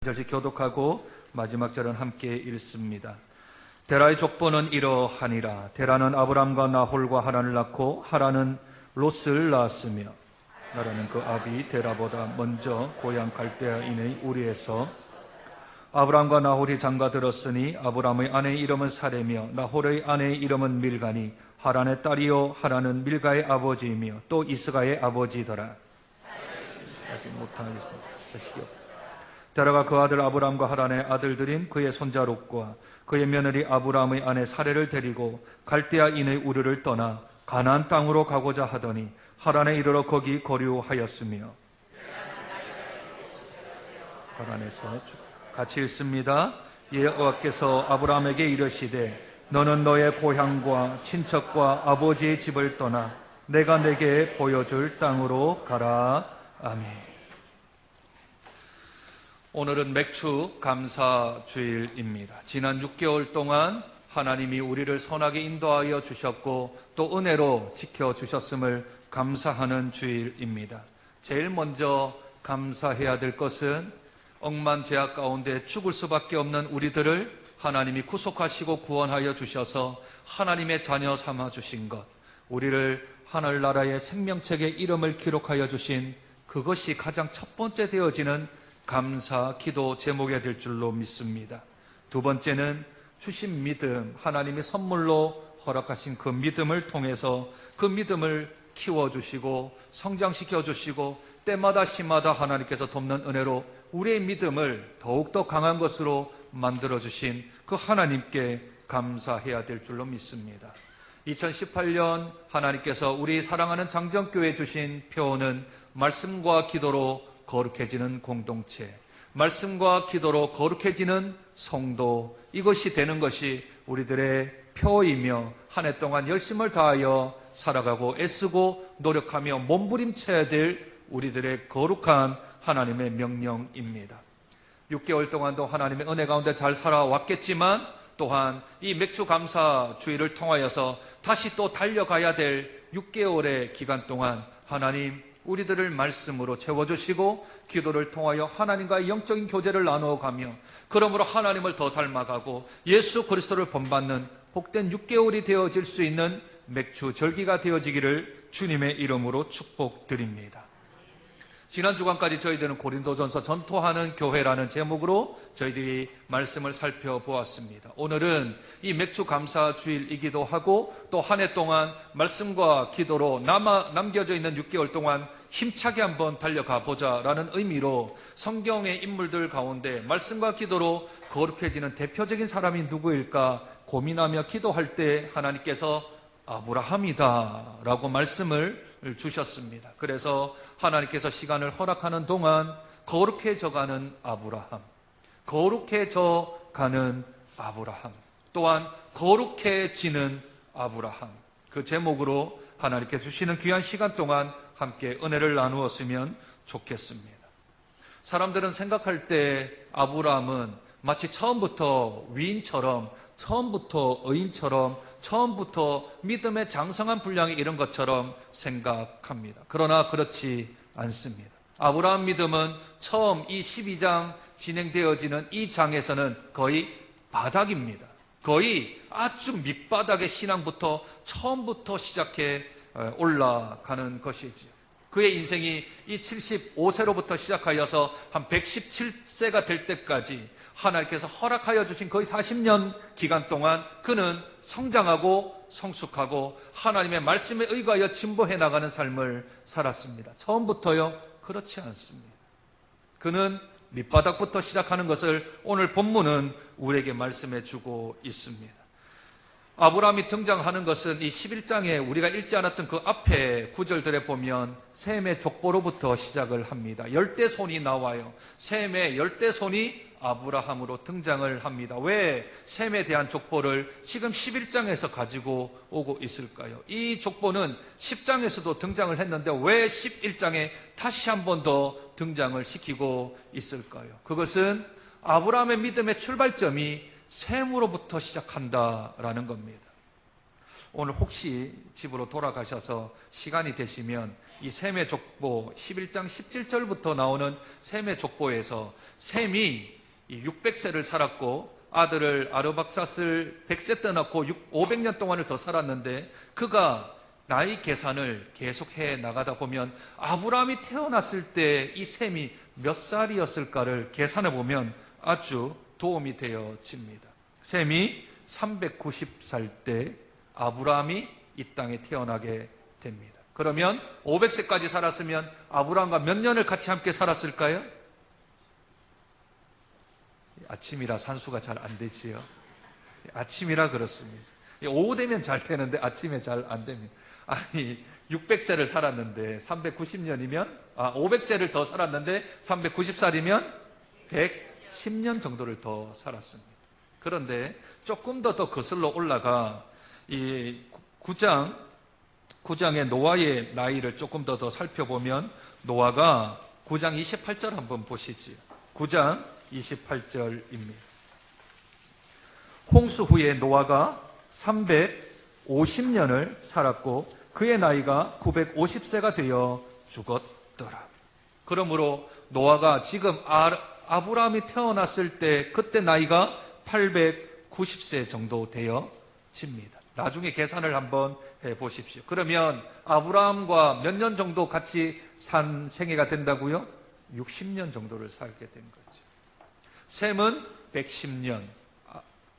절씩 교독하고 마지막 절은 함께 읽습니다. 데라의 족보는 이러하니라. 데라는 아브람과 나홀과 하란을 낳고 하란은 롯을 낳았으며 나라는 그 아비 데라보다 먼저 고향 갈대아인의 우리에서 아브람과 나홀이 장가들었으니 아브람의 아내의 이름은 사레며 나홀의 아내의 이름은 밀가니 하란의 딸이요 하란은 밀가의 아버지이며 또 이스가의 아버지더라. 데라가 그 아들 아브람과 하란의 아들들인 그의 손자 롯과 그의 며느리 아브람의 아내 사레를 데리고 갈대아인의 우르를 떠나 가나안 땅으로 가고자 하더니 하란에 이르러 거기 거류하였으며 하란에서 같이 읽습니다. 여호와께서 아브람에게 이르시되 너는 너의 고향과 친척과 아버지의 집을 떠나 내가 내게 보여줄 땅으로 가라. 아멘. 오늘은 맥주 감사 주일입니다. 지난 6개월 동안 하나님이 우리를 선하게 인도하여 주셨고 또 은혜로 지켜주셨음을 감사하는 주일입니다. 제일 먼저 감사해야 될 것은 억만 죄악 가운데 죽을 수밖에 없는 우리들을 하나님이 구속하시고 구원하여 주셔서 하나님의 자녀 삼아 주신 것, 우리를 하늘나라의 생명책에 이름을 기록하여 주신 그것이 가장 첫 번째 되어지는 감사 기도 제목이 될 줄로 믿습니다. 두 번째는 주신 믿음, 하나님이 선물로 허락하신 그 믿음을 통해서 그 믿음을 키워주시고 성장시켜주시고 때마다 시마다 하나님께서 돕는 은혜로 우리의 믿음을 더욱더 강한 것으로 만들어주신 그 하나님께 감사해야 될 줄로 믿습니다. 2018년 하나님께서 우리 사랑하는 장정교회에 주신 표어는 말씀과 기도로 거룩해지는 공동체, 말씀과 기도로 거룩해지는 성도, 이것이 되는 것이 우리들의 표이며 한 해 동안 열심을 다하여 살아가고 애쓰고 노력하며 몸부림쳐야 될 우리들의 거룩한 하나님의 명령입니다. 6개월 동안도 하나님의 은혜 가운데 잘 살아왔겠지만 또한 이 맥주 감사 주일을 통하여서 다시 또 달려가야 될 6개월의 기간 동안 하나님 우리들을 말씀으로 채워주시고 기도를 통하여 하나님과의 영적인 교제를 나누어가며 그러므로 하나님을 더 닮아가고 예수 그리스도를 본받는 복된 6개월이 되어질 수 있는 맥주 절기가 되어지기를 주님의 이름으로 축복드립니다. 지난 주간까지 저희들은 고린도전서 전토하는 교회라는 제목으로 저희들이 말씀을 살펴보았습니다. 오늘은 이 맥주 감사 주일이기도 하고 또 한 해 동안 말씀과 기도로 남겨져 있는 6개월 동안 힘차게 한번 달려가 보자라는 의미로 성경의 인물들 가운데 말씀과 기도로 거룩해지는 대표적인 사람이 누구일까 고민하며 기도할 때 하나님께서 아브라함이다 라고 말씀을 주셨습니다. 그래서 하나님께서 시간을 허락하는 동안 거룩해져가는 아브라함, 거룩해져가는 아브라함, 또한 거룩해지는 아브라함, 그 제목으로 하나님께 주시는 귀한 시간 동안 함께 은혜를 나누었으면 좋겠습니다. 사람들은 생각할 때 아브라함은 마치 처음부터 위인처럼, 처음부터 의인처럼, 처음부터 믿음의 장성한 분량이 이런 것처럼 생각합니다. 그러나 그렇지 않습니다. 아브라함 믿음은 처음 이 12장 진행되어지는 이 장에서는 거의 바닥입니다. 거의 아주 밑바닥의 신앙부터 처음부터 시작해 올라가는 것이지요. 그의 인생이 이 75세로부터 시작하여서 한 117세가 될 때까지 하나님께서 허락하여 주신 거의 40년 기간 동안 그는 성장하고 성숙하고 하나님의 말씀에 의거하여 진보해 나가는 삶을 살았습니다. 처음부터요? 그렇지 않습니다. 그는 밑바닥부터 시작하는 것을 오늘 본문은 우리에게 말씀해 주고 있습니다. 아브라함이 등장하는 것은 이 11장에 우리가 읽지 않았던 그 앞에 구절들에 보면 셈의 족보로부터 시작을 합니다. 열대손이 나와요. 셈의 열대손이 아브라함으로 등장을 합니다. 왜 셈에 대한 족보를 지금 11장에서 가지고 오고 있을까요? 이 족보는 10장에서도 등장을 했는데 왜 11장에 다시 한 번 더 등장을 시키고 있을까요? 그것은 아브라함의 믿음의 출발점이 셈으로부터 시작한다라는 겁니다. 오늘 혹시 집으로 돌아가셔서 시간이 되시면 이 셈의 족보 11장 17절부터 나오는 셈의 족보에서 셈이 600세를 살았고 아들을 아르박삿을 100세 때 낳고 500년 동안을 더 살았는데 그가 나이 계산을 계속해 나가다 보면 아브라함이 태어났을 때 이 셈이 몇 살이었을까를 계산해 보면 아주 도움이 되어집니다. 셈이 390살 때 아브라함이 이 땅에 태어나게 됩니다. 그러면 500세까지 살았으면 아브라함과 몇 년을 같이 함께 살았을까요? 아침이라 산수가 잘 안 되지요. 아침이라 그렇습니다. 오후 되면 잘 되는데 아침에 잘 안 됩니다. 아니 600세를 살았는데 390년이면 500세를 더 살았는데 390살이면 110년 정도를 더 살았습니다. 그런데 조금 더 거슬러 올라가 이 9장의 노아의 나이를 조금 더 살펴보면 노아가 9장 28절 한번 보시지요. 9장 28절입니다. 홍수 후에 노아가 350년을 살았고 그의 나이가 950세가 되어 죽었더라. 그러므로 노아가 지금 아브라함이 태어났을 때 그때 나이가 890세 정도 되어집니다. 나중에 계산을 한번 해보십시오. 그러면 아브라함과 몇 년 정도 같이 산 생애가 된다고요? 60년 정도를 살게 된 거죠. 셈은 110년,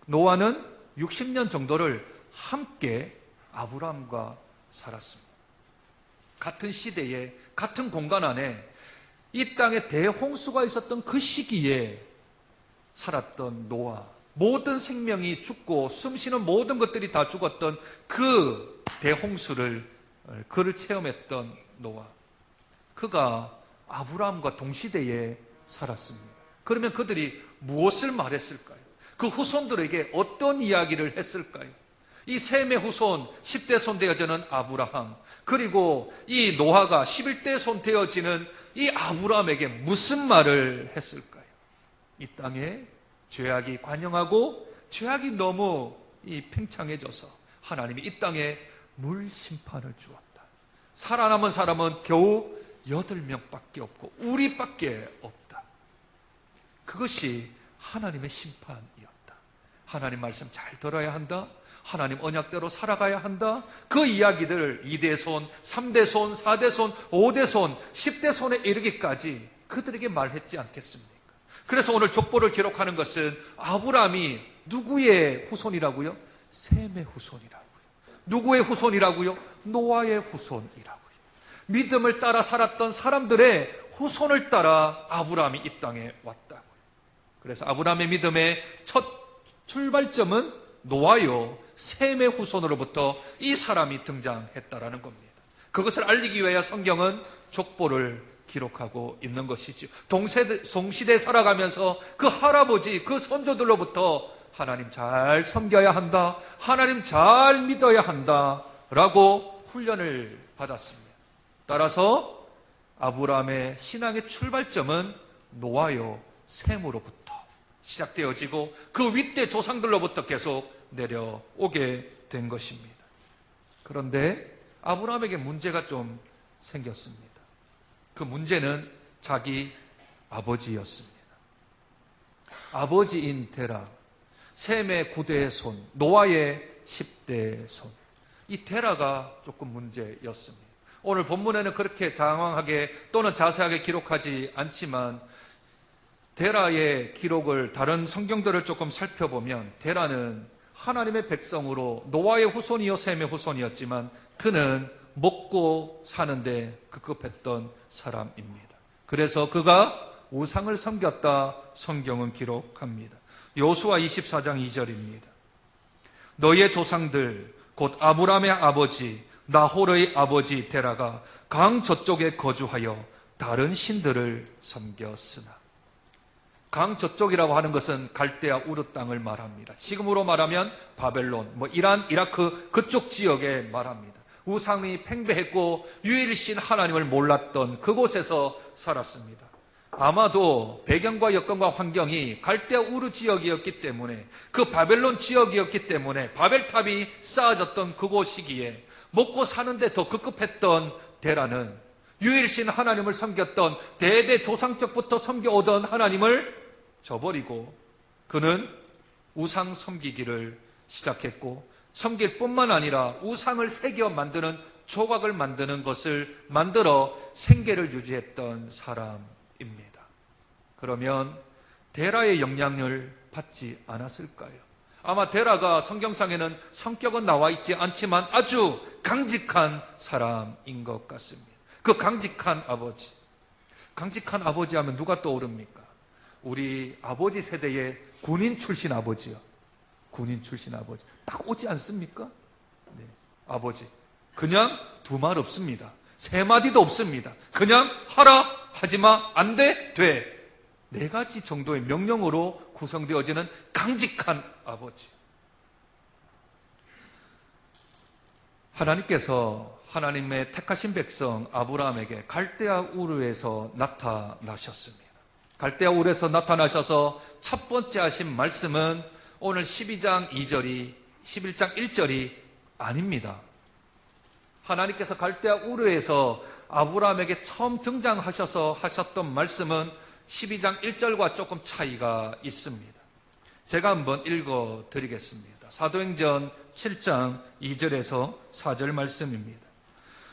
노아는 60년 정도를 함께 아브라함과 살았습니다. 같은 시대에 같은 공간 안에 이 땅에 대홍수가 있었던 그 시기에 살았던 노아, 모든 생명이 죽고 숨쉬는 모든 것들이 다 죽었던 그 대홍수를 그를 체험했던 노아, 그가 아브라함과 동시대에 살았습니다. 그러면 그들이 무엇을 말했을까요? 그 후손들에게 어떤 이야기를 했을까요? 이 셈의 후손 10대 손 되어지는 아브라함, 그리고 이 노아가 11대 손 되어지는 이 아브라함에게 무슨 말을 했을까요? 이 땅에 죄악이 관영하고 죄악이 너무 팽창해져서 하나님이 이 땅에 물 심판을 주었다. 살아남은 사람은 겨우 8명밖에 없고 우리밖에 없다. 그것이 하나님의 심판이었다. 하나님 말씀 잘 들어야 한다. 하나님 언약대로 살아가야 한다. 그 이야기들을 2대 손, 3대 손, 4대 손, 5대 손, 10대 손에 이르기까지 그들에게 말했지 않겠습니까? 그래서 오늘 족보를 기록하는 것은 아브라함이 누구의 후손이라고요? 셈의 후손이라고요. 누구의 후손이라고요? 노아의 후손이라고요. 믿음을 따라 살았던 사람들의 후손을 따라 아브라함이 이 땅에 왔다고요. 그래서 아브라함의 믿음의 첫 출발점은 노아요, 셈의 후손으로부터 이 사람이 등장했다라는 겁니다. 그것을 알리기 위하여 성경은 족보를 기록하고 있는 것이죠. 동시대에 살아가면서 그 할아버지, 그 선조들로부터 하나님 잘 섬겨야 한다, 하나님 잘 믿어야 한다 라고 훈련을 받았습니다. 따라서 아브라함의 신앙의 출발점은 노아요, 셈으로부터 시작되어지고 그 윗대 조상들로부터 계속 내려오게 된 것입니다. 그런데 아브라함에게 문제가 좀 생겼습니다. 그 문제는 자기 아버지였습니다. 아버지인 데라, 셈의 9대 손, 노아의 10대 손, 이 데라가 조금 문제였습니다. 오늘 본문에는 그렇게 장황하게 또는 자세하게 기록하지 않지만 데라의 기록을 다른 성경들을 조금 살펴보면 데라는 하나님의 백성으로 노아의 후손이요 셈의 후손이었지만 그는 먹고 사는데 급급했던 사람입니다. 그래서 그가 우상을 섬겼다 성경은 기록합니다. 여호수아 24장 2절입니다. 너희의 조상들 곧 아브라함의 아버지 나홀의 아버지 데라가 강 저쪽에 거주하여 다른 신들을 섬겼으나. 강 저쪽이라고 하는 것은 갈대아 우르 땅을 말합니다. 지금으로 말하면 바벨론, 이란, 이라크 그쪽 지역에 말합니다. 우상이 팽배했고 유일신 하나님을 몰랐던 그곳에서 살았습니다. 아마도 배경과 여건과 환경이 갈대아 우르 지역이었기 때문에, 그 바벨론 지역이었기 때문에 바벨탑이 쌓아졌던 그곳 시기에 먹고 사는데 더 급급했던 데라는 유일신 하나님을 섬겼던 대대 조상적부터 섬겨오던 하나님을 저버리고 그는 우상 섬기기를 시작했고, 섬길 뿐만 아니라 우상을 새겨 만드는 조각을 만드는 것을 만들어 생계를 유지했던 사람입니다. 그러면 데라의 영향을 받지 않았을까요? 아마 데라가 성경상에는 성격은 나와 있지 않지만 아주 강직한 사람인 것 같습니다. 그 강직한 아버지 하면 누가 떠오릅니까? 우리 아버지 세대의 군인 출신 아버지요. 군인 출신 아버지. 딱 오지 않습니까? 네, 아버지. 그냥 두 말 없습니다. 세 마디도 없습니다. 그냥 하라, 하지마, 안 돼, 돼. 네 가지 정도의 명령으로 구성되어지는 강직한 아버지. 하나님께서 하나님의 택하신 백성 아브라함에게 갈대아 우르에서 나타나셨습니다. 갈대아 우르에서 나타나셔서 첫 번째 하신 말씀은 오늘 12장 2절이 11장 1절이 아닙니다. 하나님께서 갈대아 우르에서 아브라함에게 처음 등장하셔서 하셨던 말씀은 12장 1절과 조금 차이가 있습니다. 제가 한번 읽어드리겠습니다. 사도행전 7장 2절에서 4절 말씀입니다.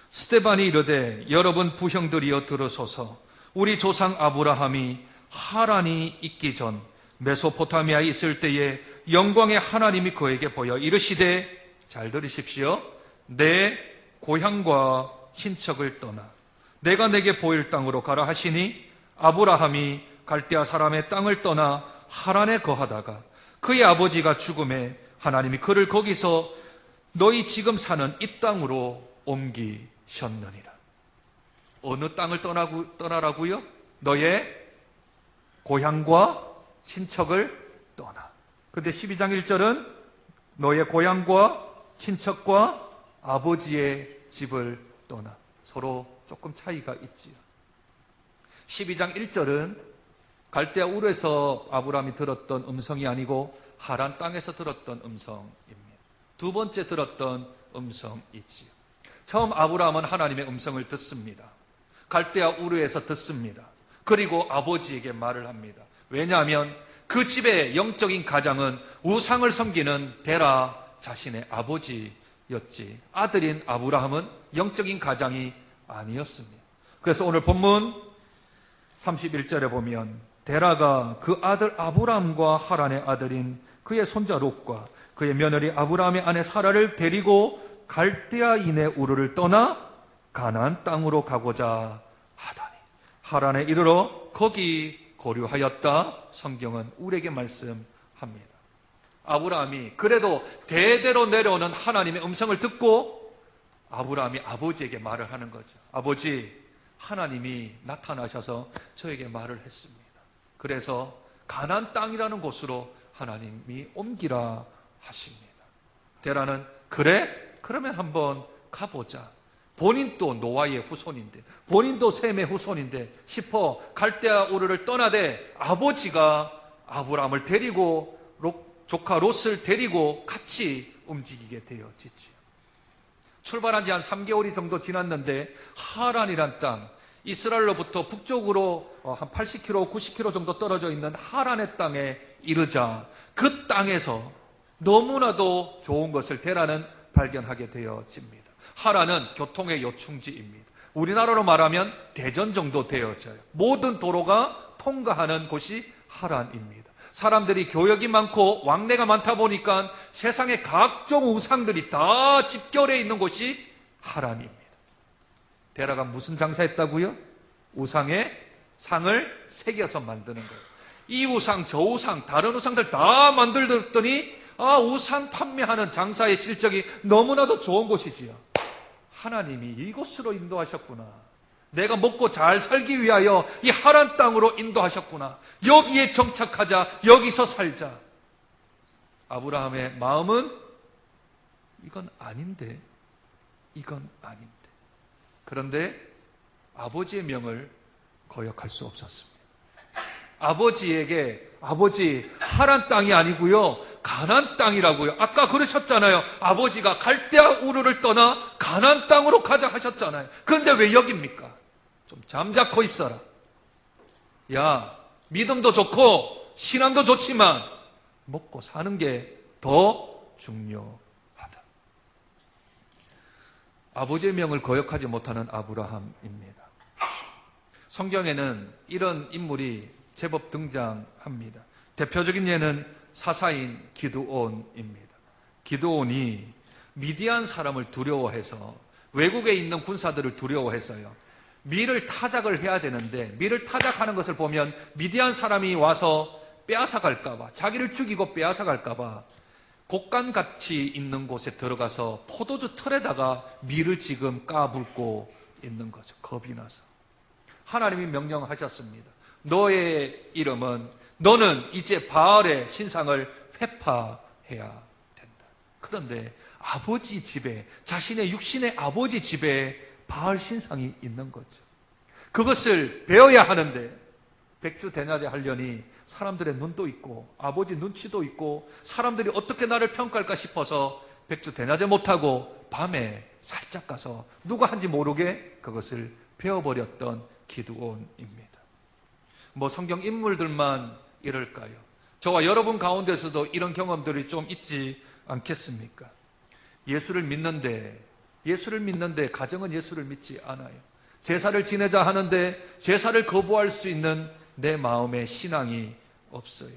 스데반이 이르되 여러분 부형들이여 들으소서. 우리 조상 아브라함이 하란이 있기 전 메소포타미아에 있을 때에 영광의 하나님이 그에게 보여 이르시되, 잘 들으십시오, 내 고향과 친척을 떠나 내가 내게 보일 땅으로 가라 하시니, 아브라함이 갈대아 사람의 땅을 떠나 하란에 거하다가 그의 아버지가 죽음에 하나님이 그를 거기서 너희 지금 사는 이 땅으로 옮기셨느니라. 어느 땅을 떠나라고요? 너의 고향과 친척을 떠나. 근데 12장 1절은 너의 고향과 친척과 아버지의 집을 떠나. 서로 조금 차이가 있지요. 12장 1절은 갈대아 우르에서 아브라함이 들었던 음성이 아니고 하란 땅에서 들었던 음성입니다. 두 번째 들었던 음성이지요. 처음 아브라함은 하나님의 음성을 듣습니다. 갈대아 우르에서 듣습니다. 그리고 아버지에게 말을 합니다. 왜냐하면 그 집의 영적인 가장은 우상을 섬기는 데라 자신의 아버지였지, 아들인 아브라함은 영적인 가장이 아니었습니다. 그래서 오늘 본문 31절에 보면 데라가 그 아들 아브라함과 하란의 아들인 그의 손자 롯과 그의 며느리 아브라함의 아내 사라를 데리고 갈대아인의 우르를 떠나 가나안 땅으로 가고자 하다니 하란에 이르러 거기 거류하였다. 성경은 우리에게 말씀합니다. 아브라함이 그래도 대대로 내려오는 하나님의 음성을 듣고 아브라함이 아버지에게 말을 하는 거죠. 아버지, 하나님이 나타나셔서 저에게 말을 했습니다. 그래서 가나안 땅이라는 곳으로 하나님이 옮기라 하십니다. 데라는 그래? 그러면 한번 가보자. 본인도 노아의 후손인데, 본인도 셈의 후손인데 싶어 갈대아 우르를 떠나되 아버지가 아브라함을 데리고 조카 롯을 데리고 같이 움직이게 되어지지요. 출발한 지 한 3개월이 정도 지났는데 하란이란 땅, 이스라엘로부터 북쪽으로 한 80km, 90km 정도 떨어져 있는 하란의 땅에 이르자 그 땅에서 너무나도 좋은 것을 데라는 발견하게 되어집니다. 하란은 교통의 요충지입니다. 우리나라로 말하면 대전 정도 되어져요. 모든 도로가 통과하는 곳이 하란입니다. 사람들이 교역이 많고 왕래가 많다 보니까 세상의 각종 우상들이 다 집결해 있는 곳이 하란입니다. 데라가 무슨 장사했다고요? 우상의 상을 새겨서 만드는 거예요. 이 우상, 저 우상, 다른 우상들 다 만들더니 우상 판매하는 장사의 실적이 너무나도 좋은 곳이지요. 하나님이 이곳으로 인도하셨구나. 내가 먹고 잘 살기 위하여 이 하란 땅으로 인도하셨구나. 여기에 정착하자. 여기서 살자. 아브라함의 마음은 이건 아닌데. 그런데 아버지의 명을 거역할 수 없었습니다. 아버지에게 아버지 하란 땅이 아니고요 가나안 땅이라고요. 아까 그러셨잖아요. 아버지가 갈대아 우르를 떠나 가나안 땅으로 가자 하셨잖아요. 그런데 왜 여기입니까? 좀 잠자코 있어라. 야, 믿음도 좋고 신앙도 좋지만 먹고 사는 게 더 중요하다. 아버지의 명을 거역하지 못하는 아브라함입니다. 성경에는 이런 인물이 제법 등장합니다. 대표적인 예는 사사인 기드온입니다. 기드온이 미디안 사람을 두려워해서 외국에 있는 군사들을 두려워해서요. 밀을 타작을 해야 되는데 밀을 타작하는 것을 보면 미디안 사람이 와서 빼앗아갈까봐 자기를 죽이고 빼앗아갈까봐 곡간같이 있는 곳에 들어가서 포도주 틀에다가 밀을 지금 까불고 있는 거죠. 겁이 나서. 하나님이 명령하셨습니다. 너의 이름은 너는 이제 바알의 신상을 회파해야 된다. 그런데 아버지 집에 자신의 육신의 아버지 집에 바알 신상이 있는 거죠. 그것을 배워야 하는데 백주대낮에 하려니 사람들의 눈도 있고 아버지 눈치도 있고 사람들이 어떻게 나를 평가할까 싶어서 백주대낮에 못하고 밤에 살짝 가서 누가 한지 모르게 그것을 배워버렸던 기드온입니다. 뭐 성경 인물들만 이럴까요? 저와 여러분 가운데서도 이런 경험들이 좀 있지 않겠습니까? 예수를 믿는데 가정은 예수를 믿지 않아요. 제사를 지내자 하는데 제사를 거부할 수 있는 내 마음의 신앙이 없어요.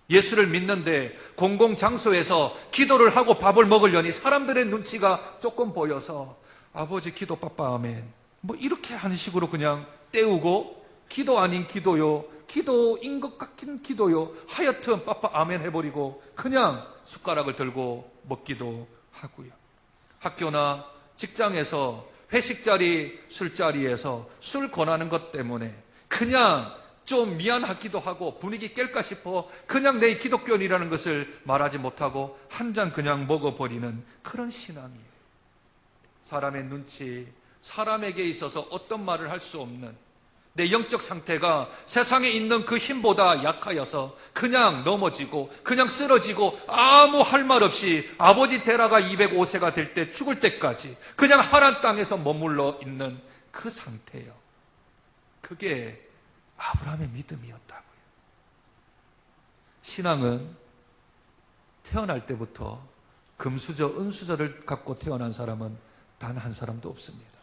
예수를 믿는데 공공장소에서 기도를 하고 밥을 먹으려니 사람들의 눈치가 조금 보여서 아버지 기도 빠빠 아멘 뭐 이렇게 하는 식으로 그냥 때우고 기도 아닌 기도요, 기도인 것 같긴 기도요, 하여튼 빠빠 아멘 해버리고 그냥 숟가락을 들고 먹기도 하고요. 학교나 직장에서 회식자리, 술자리에서 술 권하는 것 때문에 그냥 좀 미안하기도 하고 분위기 깰까 싶어 그냥 내 기독교인이라는 것을 말하지 못하고 한 잔 그냥 먹어버리는 그런 신앙이에요. 사람의 눈치, 사람에게 있어서 어떤 말을 할 수 없는 내 영적 상태가 세상에 있는 그 힘보다 약하여서 그냥 넘어지고 그냥 쓰러지고 아무 할 말 없이 아버지 데라가 205세가 될 때 죽을 때까지 그냥 하란 땅에서 머물러 있는 그 상태예요. 그게 아브라함의 믿음이었다고요. 신앙은 태어날 때부터 금수저, 은수저를 갖고 태어난 사람은 단 한 사람도 없습니다.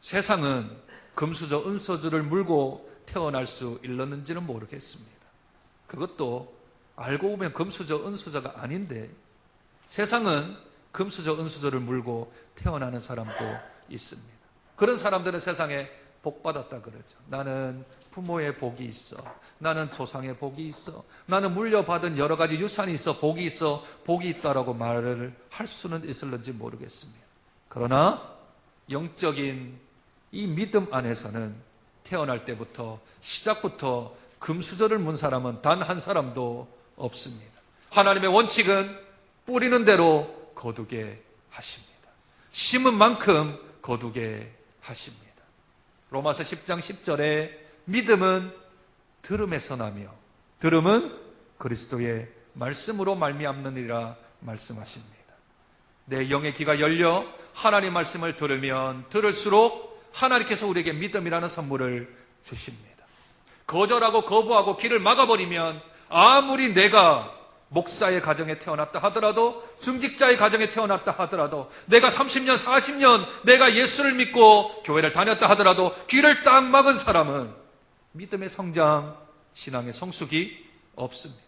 세상은 금수저, 은수저를 물고 태어날 수 있었는지는 모르겠습니다. 그것도 알고 보면 금수저, 은수저가 아닌데 세상은 금수저, 은수저를 물고 태어나는 사람도 있습니다. 그런 사람들은 세상에 복 받았다 그러죠. 나는 부모의 복이 있어. 나는 조상의 복이 있어. 나는 물려받은 여러 가지 유산이 있어. 복이 있어. 복이 있다라고 말을 할 수는 있을는지 모르겠습니다. 그러나 영적인 이 믿음 안에서는 태어날 때부터 시작부터 금수저를 문 사람은 단 한 사람도 없습니다. 하나님의 원칙은 뿌리는 대로 거두게 하십니다. 심은 만큼 거두게 하십니다. 로마서 10장 10절에 믿음은 들음에서 나며 들음은 그리스도의 말씀으로 말미암느니라 말씀하십니다. 내 영의 귀가 열려 하나님 말씀을 들으면 들을수록 하나님께서 우리에게 믿음이라는 선물을 주십니다. 거절하고 거부하고 길을 막아버리면 아무리 내가 목사의 가정에 태어났다 하더라도 중직자의 가정에 태어났다 하더라도 내가 30년 40년 내가 예수를 믿고 교회를 다녔다 하더라도 귀를 딱 막은 사람은 믿음의 성장, 신앙의 성숙이 없습니다.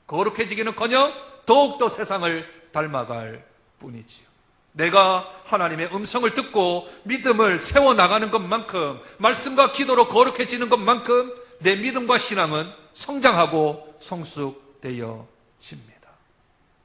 거룩해지기는커녕 더욱더 세상을 닮아갈 뿐이지요. 내가 하나님의 음성을 듣고 믿음을 세워나가는 것만큼 말씀과 기도로 거룩해지는 것만큼 내 믿음과 신앙은 성장하고 성숙되어 집니다.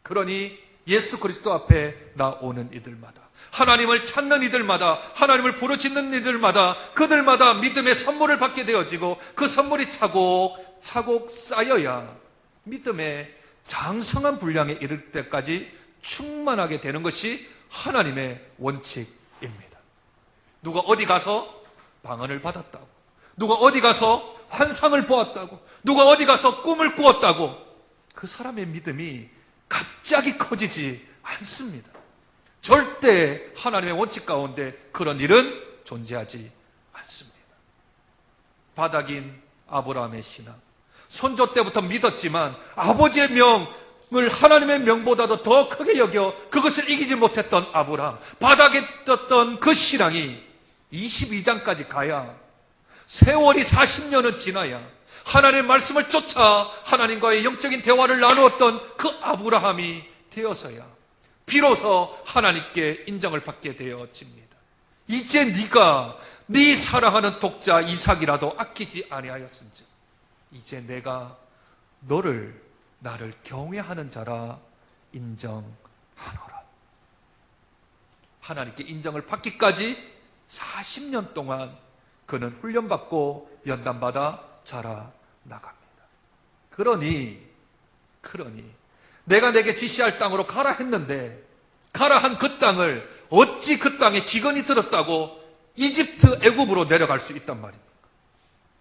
그러니 예수 그리스도 앞에 나오는 이들마다 하나님을 찾는 이들마다 하나님을 부르짖는 이들마다 그들마다 믿음의 선물을 받게 되어지고 그 선물이 차곡차곡 쌓여야 믿음의 장성한 분량에 이를 때까지 충만하게 되는 것이 하나님의 원칙입니다. 누가 어디 가서 방언을 받았다고 누가 어디 가서 환상을 보았다고, 누가 어디 가서 꿈을 꾸었다고 그 사람의 믿음이 갑자기 커지지 않습니다. 절대 하나님의 원칙 가운데 그런 일은 존재하지 않습니다. 바닥인 아브라함의 신앙, 손조 때부터 믿었지만 아버지의 명을 하나님의 명보다도 더 크게 여겨 그것을 이기지 못했던 아브라함, 바닥에 떴던 그 신앙이 22장까지 가야, 세월이 40년은 지나야 하나님의 말씀을 쫓아 하나님과의 영적인 대화를 나누었던 그 아브라함이 되어서야 비로소 하나님께 인정을 받게 되어집니다. 이제 네가 네 사랑하는 독자 이삭이라도 아끼지 아니하였은즉 이제 내가 나를 경외하는 자라 인정하노라. 하나님께 인정을 받기까지 40년 동안 그는 훈련받고 연단받아 자라나갑니다. 그러니 내가 내게 지시할 땅으로 가라 했는데 가라 한 그 땅을 어찌 그 땅에 기근이 들었다고 이집트 애굽으로 내려갈 수 있단 말입니까?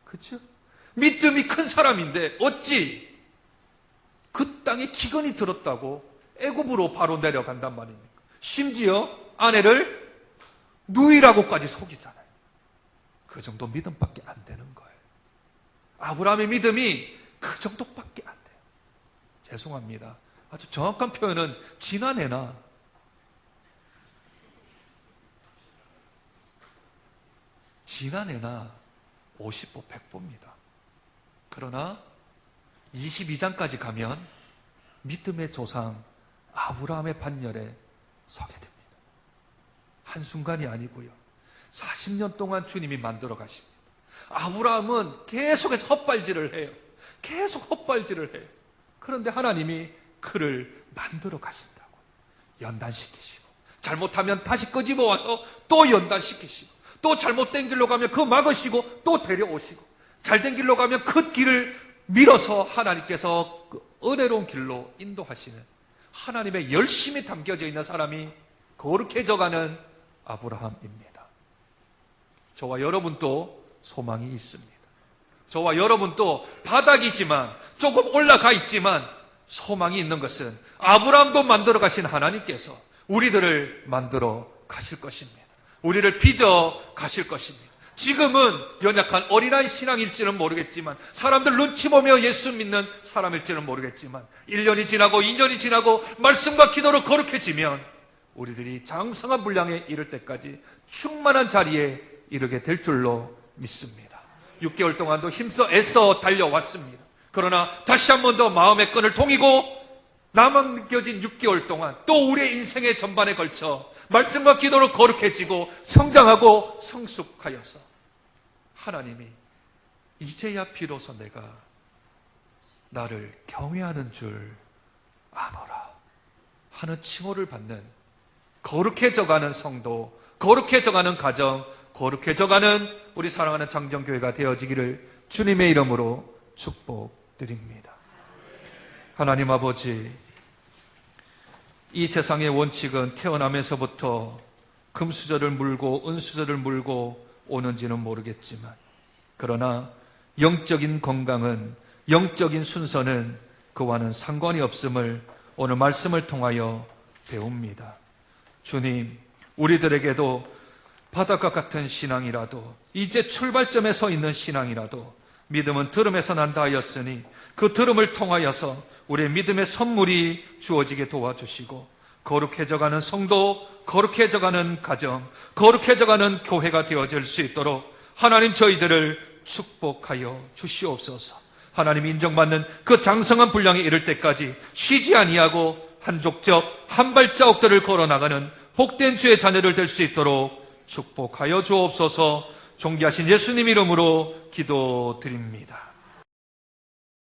그렇죠? 믿음이 큰 사람인데 어찌 그 땅에 기근이 들었다고 애굽으로 바로 내려간단 말입니까? 심지어 아내를 누이라고까지 속이잖아요. 그 정도 믿음밖에 안 되는 거예요. 아브라함의 믿음이 그 정도밖에 안 돼요. 죄송합니다. 아주 정확한 표현은 지난해나 50보 100보입니다. 그러나 22장까지 가면 믿음의 조상 아브라함의 반열에 서게 됩니다. 한순간이 아니고요. 40년 동안 주님이 만들어 가십니다. 아브라함은 계속해서 헛발질을 해요. 계속 헛발질을 해요. 그런데 하나님이 그를 만들어 가신다고. 연단시키시고, 잘못하면 다시 끄집어 와서 또 연단시키시고, 또 잘못된 길로 가면 그 막으시고 또 데려오시고, 잘된 길로 가면 그 길을 밀어서 하나님께서 그 은혜로운 길로 인도하시는 하나님의 열심이 담겨져 있는 사람이 거룩해져가는 아브라함입니다. 저와 여러분도 소망이 있습니다. 저와 여러분도 바닥이지만, 조금 올라가 있지만 소망이 있는 것은 아브라함도 만들어 가신 하나님께서 우리들을 만들어 가실 것입니다. 우리를 빚어 가실 것입니다. 지금은 연약한 어린아이 신앙일지는 모르겠지만, 사람들 눈치 보며 예수 믿는 사람일지는 모르겠지만, 1년이 지나고 2년이 지나고 말씀과 기도로 거룩해지면 우리들이 장성한 분량에 이를 때까지 충만한 자리에 이르게 될 줄로 믿습니다. 6개월 동안도 힘써 애써 달려왔습니다. 그러나 다시 한 번 더 마음의 끈을 동이고 남겨진 6개월 동안 또 우리의 인생의 전반에 걸쳐 말씀과 기도로 거룩해지고 성장하고 성숙하여서 하나님이 이제야 비로소 내가 나를 경외하는 줄 아노라 하는 칭호를 받는 거룩해져가는 성도, 거룩해져가는 가정, 거룩해져가는 우리 사랑하는 장정교회가 되어지기를 주님의 이름으로 축복드립니다. 하나님 아버지, 이 세상의 원칙은 태어나면서부터 금수저를 물고 은수저를 물고 오는지는 모르겠지만, 그러나 영적인 건강은, 영적인 순서는 그와는 상관이 없음을 오늘 말씀을 통하여 배웁니다. 주님, 우리들에게도 바닷가 같은 신앙이라도, 이제 출발점에 서 있는 신앙이라도 믿음은 들음에서 난다 하였으니 그 들음을 통하여서 우리의 믿음의 선물이 주어지게 도와주시고, 거룩해져가는 성도, 거룩해져가는 가정, 거룩해져가는 교회가 되어질 수 있도록 하나님 저희들을 축복하여 주시옵소서. 하나님 인정받는 그 장성한 분량에 이를 때까지 쉬지 아니하고 한 족적 한 발자국들을 걸어나가는 복된 주의 자녀를 될 수 있도록 축복하여 주옵소서. 존귀하신 예수님 이름으로 기도드립니다.